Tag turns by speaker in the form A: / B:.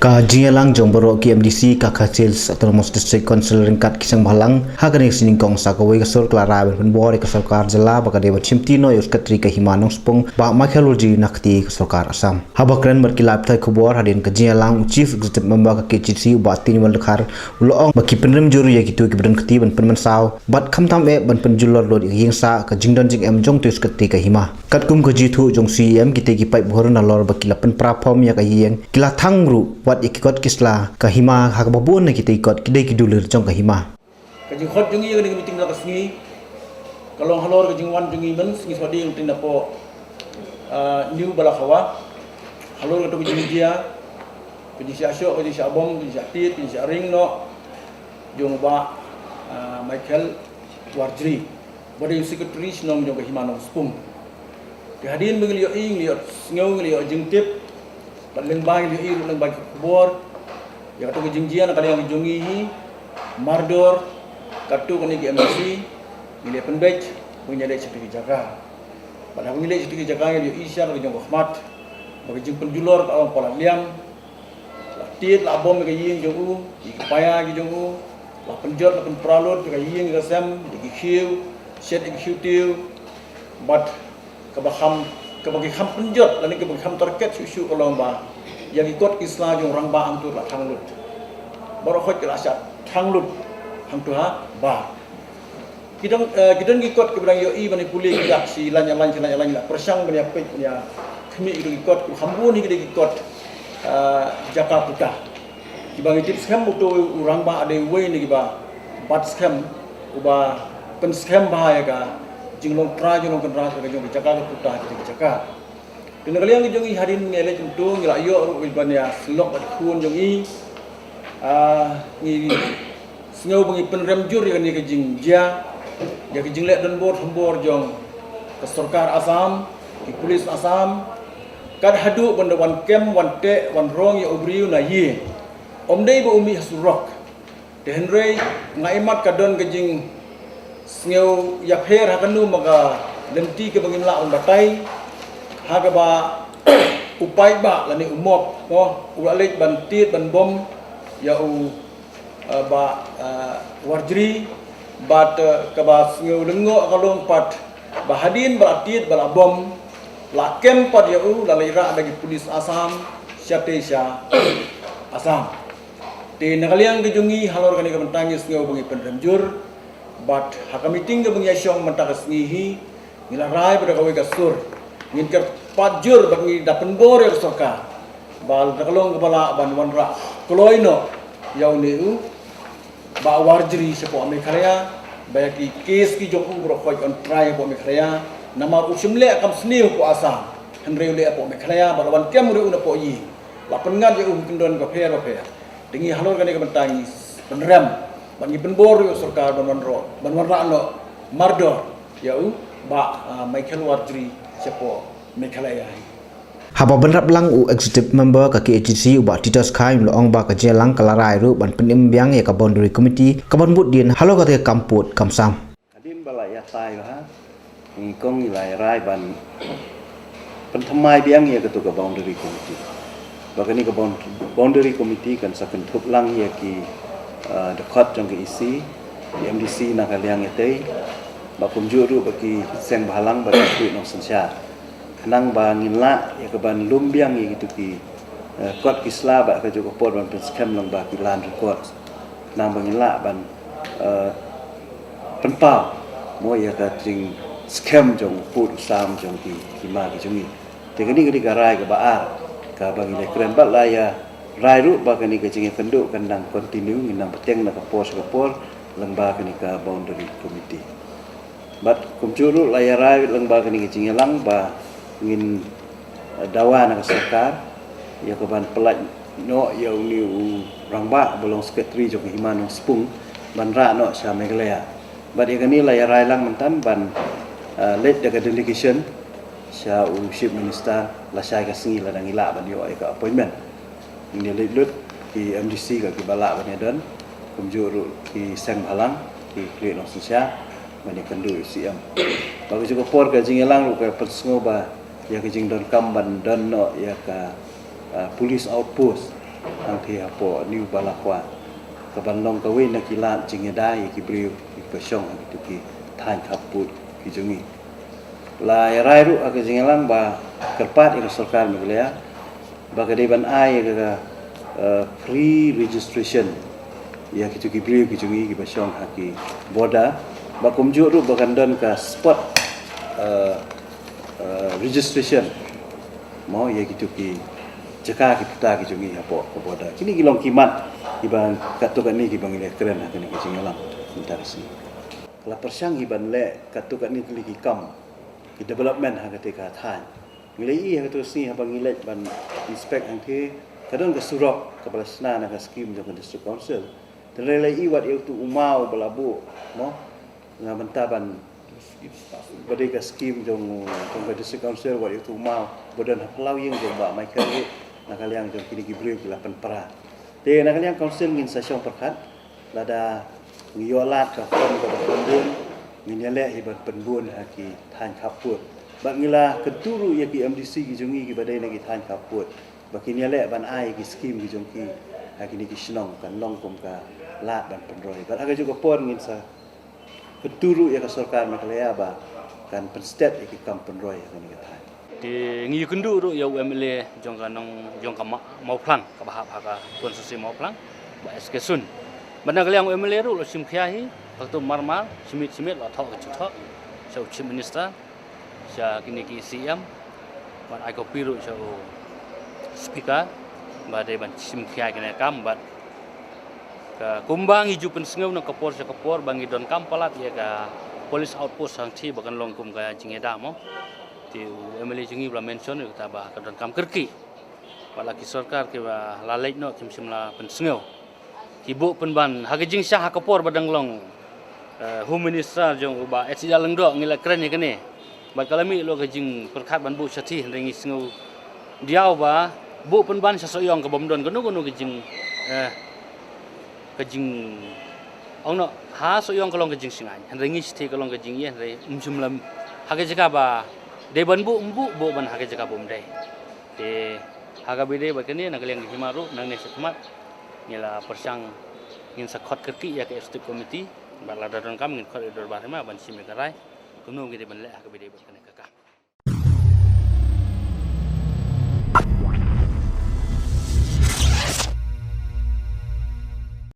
A: Ka Jingalang Jongboro KMDC ka Khachils Autonomous District Council ringkat Kisang Balang hagani siningkong sakawai kasur klara ben bore ka sarkar jala baka deba chimtino yus katri ka himanong spong ba makhalurji nakti ka sarkar Assam habakran merkilap thai khobor hadin ka Jingalang Chief Executive Member ka KCC ba tin wal khar ulong baki penrem juru ya kitu ki bren khti ban penman saw bat khamtam e ban penjulor lod yingsa ka jingdon jing em jong tus katri ka hima katkum ka jitu jong CM kite ki pai bhorna lor baki lapen prapom ya ka yeng kila thangru wat ikot kisla kahima hakbabun na kita ikot kidai kidulir jong kahima
B: kajing khot jungi yang meeting la kasngi kalong halor kajing wan jungi men singi swadi yang tinda po new bala khawa halor to kajing dia kajing si asyo kajing si abong kajing si atit kajing si aring no jong ba Michael Warjri body secretary nom jong kahima nom spum kehadian bengli yo ing liot ngau ngli yo jing tip Paling baik dia iru, paling baik kubur. Ya kata kejengjian kali yang jungi mardor, katu kini KMDC, milik penbej, punya dek seperti jaga. Pada milik seperti jaga yang dia isya kali yang rahmat, bagi jemput julor kalau pola liam, tiat lah bom kali yang jungu, ikupaya kali jungu, lah penjat lah penperalur kali yang kasam, dikiu, set executive, but kebaham kebagi ham penjat lalu kebagi ham target susu kalau ba yang ikut Islam yang orang ba angtur lah thanglut baru khot kelasat thanglut hang tuha ba kita ikut keberang yo i bani puli kita si lanya lah persang bani apa punya kami ikut hambun kita ikut Jakarta dibagi tips scam untuk orang ba ada way ni ba bat scam uba pen scam bahaya ka jinglong tra jinglong kendra ka jong Jakarta puta kita Jakarta dengan kalian jong i harin ngele tentu ngila yo ru ilban ya slok bat khun jong i ni sngau bangi penrem jur yang ni ke jing dia ya ke jing lek dan bor jong ke sarkar Assam ke polis Assam kad hadu benda wan kem wan te wan rong ya obriu na ye omdei bo umi hasurok dehenrei ngaimat kadon ke jing ngeu ya pher hakanu maka lenti ke bangimla on batai haga ba upai ba lani umop no ulalik ban tit ban bom ya u ba warjri bat ke ba ngeu lengo kalong pat bahadin ba tit ba bom la kem pat ya u la lira bagi polis Assam syatesha Assam te nakaliang kejungi halor kani ke bentangis ngeu bangi penremjur but haka meeting ke bang yasyong mentakas ngihi ngila rai pada kawai kasur ngin ke pajur bagi dapen bor ya soka bal takalong kepala ban wanra kloino yau neu ba warjri sepo amikhraya bayaki kes ki jong bro khoi on try po amikhraya nama usimle akam sniu po Assam henreu le po amikhraya balawan kem reu na po yi la pengat ya kendon ka pher dengi halor kani ke bentangi penrem bagi penbor yo sarkar banwanra no mardor yau ba Michael Warjri sepo Meghalaya
A: haba benrap lang u executive member ka KCC uba Titus Khai mloong ba ka Jelang kalarai ru ban penimbyang ya ka boundary committee ka ban budin halo ka te kamput kamsam
C: kadin bala ya tai ha ni kong ilai rai ban pentamai biang ya ketua boundary committee bagani ka boundary committee kan saken thup lang ya ki dekat jong ke isi MDC nak kaliang etei bakum juru bagi seng balang bagi tu nong sensya kenang bangin la ya ke ban lumbiang ya gitu ki kot kisla ba ke joko pot ban scam lang ba ki lan record kenang bangin la ban penpau mo ya ka jing scam jong put sam jong ki ma ki jungi te kini kini garai ke baar ka bangin le kren bat la ya rai ru ba kani ke jinge penduk kandang continue nginang peteng nak pos lembah kani ka boundary committee bat kumjuru layar rai lembah kani ke jinge lang ba ngin dawa nak sarkar ya ke ban pelat no ya ni rangba bolong secretary jok himanong spung ban ra no sha Meghalaya bat ya kani layar rai lang mentan ban led the delegation sha chief minister la sha ka singi la dangila ban yo ka appointment ini lut di MDC ke bala bani dan kumjuru di Seng Balang di Kri Nongsia bani kendu siam bagi juga por ke jingelang lu ke persngo ba ya ke jing don kam ban don no ya ka police outpost ang thia po new balakwa kaban long kawe na kilat jingedai ki brio ki pasong itu ki than kaput ki jungi la rai ru aga jingelang ba kerpat ira sarkar meglea ba kade ban ai ga free registration ya ki ki brio ki jungi ki pasong haki boda ba kumjuk ru ba kandon ka spot registration mau ya gitu ki jaka ki puta ki jungi apo ko boda kini ki long kimat ibang katukan ni ki bang ile keren ha kini ki jingalang minta sini la persang iban le katukan ni ki kam ki development ha ketika than ngile i ha tu si ha bang ile ban inspect ang thi kadon ke surok kepala sena na ka skim jong district council terle i wat eu tu umau balabu mo nga bantaban bagi ka skim jong ka district council wat eu tu umau bodan halau yang jong ba mai kali nakaliang jong kini ki brio ki lapan para te nakaliang council ngin session perkat lada ngiolat ka kon ka pembun ngile hibat pembun haki than kaput bangila keturu ya ki MDC ki jongi ki badai lagi than kaput bakini le ban ai ki skim ki jong ki haki ni ki snong kan long kom ka lat ban penroi bat aga juga pon ngin sa keturu ya ka sarkar makalaya ba kan penstet ya ki kam penroi ni ka than
D: di ngi kundu ru ya UMLA jong kanong jong ka mau plang ka bahap ha konstitusi mau plang ba SK sun bana kaliang UMLA ru lo sim khiahi waktu marmar simit la thok chok so chief minister sya kini ki CM ban ai ko piru so speaker ba de ban sim khiai kene kam bat ka kumbang hiju pen sengau na kapor sa kapor bangi don kam palat ya ka police outpost sang thi bakan long kum ka jingeda mo ti UMLA jungi bla mention ta ba ka don kam kerki wala ki sarkar ke ba lalai no kim simla pen sengau ibu penban hage jing syah kapor badang long home minister jong uba et jalang do ngila keren ya kene ba kalami lo ke jing perkat ban bu sathi rengi sengau diau ba bu penban sasoyong ke bomdon kono ke jing ong no ha soyong kalong ke jing singai rengi sathi kalong ke jing ye re umjumlam hage jaka ba de ban bu ban hage jaka bom dai te haga bide ba kene nagaleng himaru nang ne sakmat ngila persang ngin sakot kerki ya ke executive committee balada don kam ngin koridor barema ban sime karai kuno ngide ban le haga bide ba kene